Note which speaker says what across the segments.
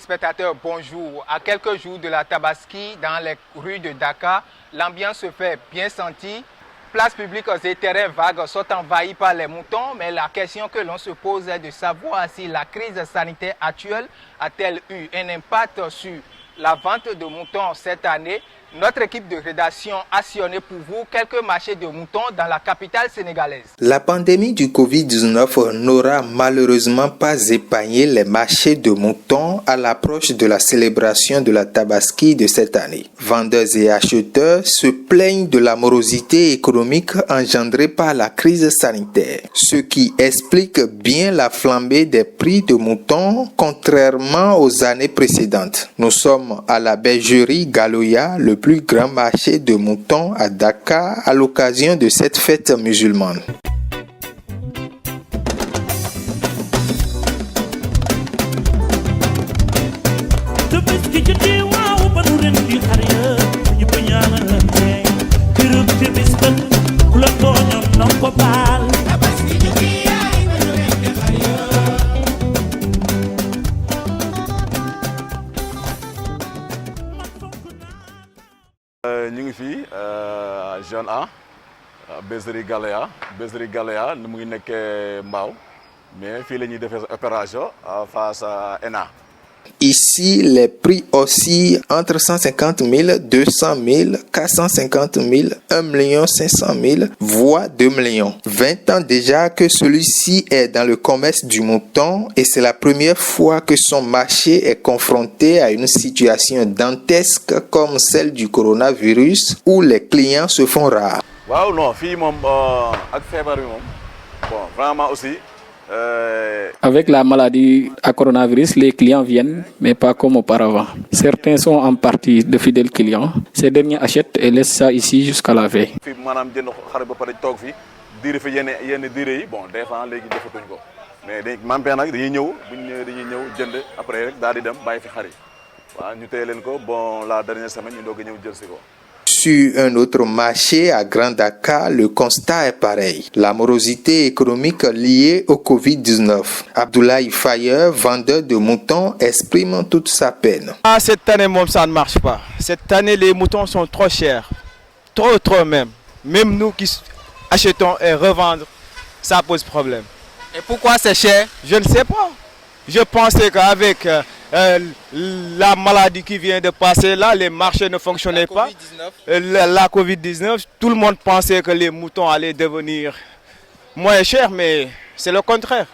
Speaker 1: téléspectateurs, bonjour. À quelques jours de la Tabaski, dans les rues de Dakar, l'ambiance se fait bien sentir. Places publiques et terrains vagues sont envahis par les moutons, mais la question que l'on se pose est de savoir si la crise sanitaire actuelle a-t-elle eu un impact sur la vente de moutons cette année. Notre équipe de rédaction a sillonné pour vous quelques marchés de moutons dans la capitale sénégalaise.
Speaker 2: La pandémie du Covid-19 n'aura malheureusement pas épargné les marchés de moutons à l'approche de la célébration de la Tabaski de cette année. Vendeurs et acheteurs se plaignent de la morosité économique engendrée par la crise sanitaire, ce qui explique bien la flambée des prix de moutons contrairement aux années précédentes. Nous sommes à la bergerie Galoya, le plus grand marché de moutons à Dakar à l'occasion de cette fête musulmane.
Speaker 3: ñu ngi fii zone A bergerie Galoya ni mu ngi nekkee Mbao mais fii la ñuy defee opération face à ENA.
Speaker 2: Ici, les prix oscillent entre 150 000, 200 000, 450 000, 1 500 000, voire 2 millions. 20 ans déjà que celui-ci est dans le commerce du mouton et c'est la première fois que son marché est confronté à une situation dantesque comme celle du coronavirus où les clients se font rares.
Speaker 3: Waaw non fii moom ak feebar bi moom bon vraiment aussi.
Speaker 4: Avec la maladie à coronavirus, les clients viennent, mais pas comme auparavant. Certains sont en partie de fidèles clients. Ces derniers achètent et laissent ça ici jusqu'à la veille.
Speaker 3: Fii maanaam jënd xar ba pare toog fii diire fi yenn diire yi bon des fois léegi defatuñ ko mais dañ mampee nag dañuy ñëw bu ñu ñëwee dañuy ñëw jënd après rek daal di dem bàyyi fi xar yi waaw ñu téye leen ko bon la dernière semaine ñu doog a ñëw jël si ko.
Speaker 2: Sur un autre marché à Grand Dakar, le constat est pareil. La morosité économique liée au Covid-19. Abdoulaye Faye, vendeur de moutons, exprime toute sa peine.
Speaker 5: Cette année, ça ne marche pas. Cette année, les moutons sont trop chers. Trop même. Même nous qui achetons et revendons, ça pose problème.
Speaker 1: Et pourquoi c'est cher?
Speaker 5: Je ne sais pas. Je pensais qu'avec la maladie qui vient de passer là, les marchés ne fonctionnaient pas. La Covid-19, tout le monde pensait que les moutons allaient devenir moins chers, mais c'est le contraire.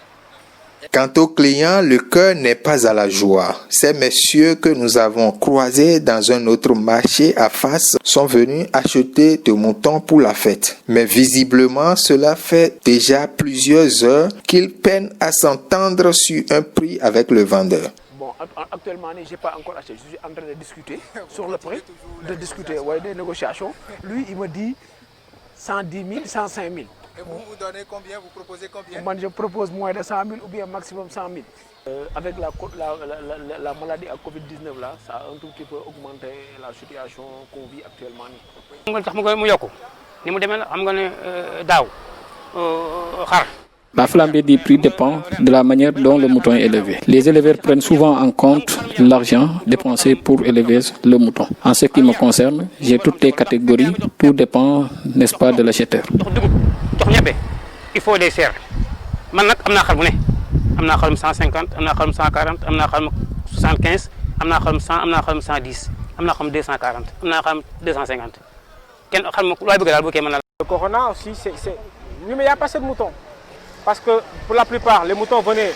Speaker 2: Quant aux clients, le cœur n'est pas à la joie. Ces messieurs que nous avons croisés dans un autre marché à face sont venus acheter des moutons pour la fête. Mais visiblement, cela fait déjà plusieurs heures qu'ils peinent à s'entendre sur un prix avec le vendeur.
Speaker 6: Bon, actuellement, je n'ai pas encore acheté. Je suis en train de discuter sur le prix, des négociations. Lui, il me dit 110 000, 105 000.
Speaker 1: Et vous donnez combien? Vous proposez combien?
Speaker 6: Moi, je propose moins de 100 000 ou bien maximum 100 000. Avec la maladie à Covid-19, là, ça a un tout petit peu augmenté la situation qu'on vit actuellement.
Speaker 4: La flambée des prix dépend de la manière dont le mouton est élevé. Les éleveurs prennent souvent en compte l'argent dépensé pour élever le mouton. En ce qui me concerne, j'ai toutes les catégories. Tout dépend, n'est-ce pas, de l'acheteur.
Speaker 7: Il faut les serres. Maintenant, on a 150, on a 140, on a 75, on a 100, on a 110, on a 240, on a 250.
Speaker 6: Le corona aussi, mais il n'y a pas assez de moutons. Parce que pour la plupart, les moutons venaient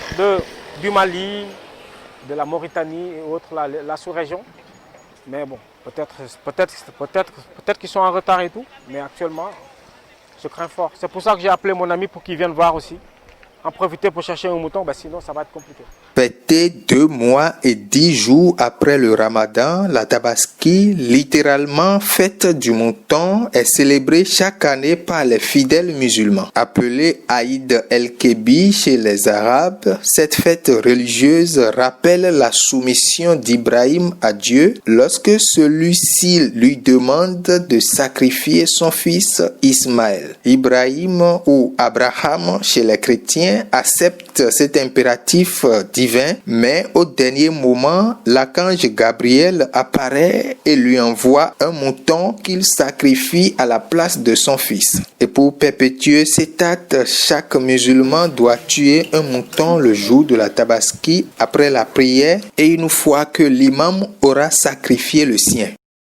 Speaker 6: du Mali, de la Mauritanie et autres, la sous-région. Mais bon, peut-être qu'ils sont en retard et tout. Mais actuellement, je crains fort. C'est pour ça que j'ai appelé mon ami pour qu'il vienne voir aussi. En profiter pour chercher un mouton, sinon ça va être compliqué.
Speaker 2: Fêté 2 mois et 10 jours après le Ramadan, la Tabaski, littéralement fête du mouton, est célébrée chaque année par les fidèles musulmans. Appelée Aïd el-Kébi chez les Arabes, cette fête religieuse rappelle la soumission d'Ibrahim à Dieu lorsque celui-ci lui demande de sacrifier son fils Ismaël. Ibrahim ou Abraham chez les chrétiens chrétiens acceptent cet impératif divin, mais au dernier moment, l'archange Gabriel apparaît et lui envoie un mouton qu'il sacrifie à la place de son fils. Et pour perpétuer cet acte, chaque musulman doit tuer un mouton le jour de la Tabaski après la prière et une fois que l'imam aura sacrifié le sien.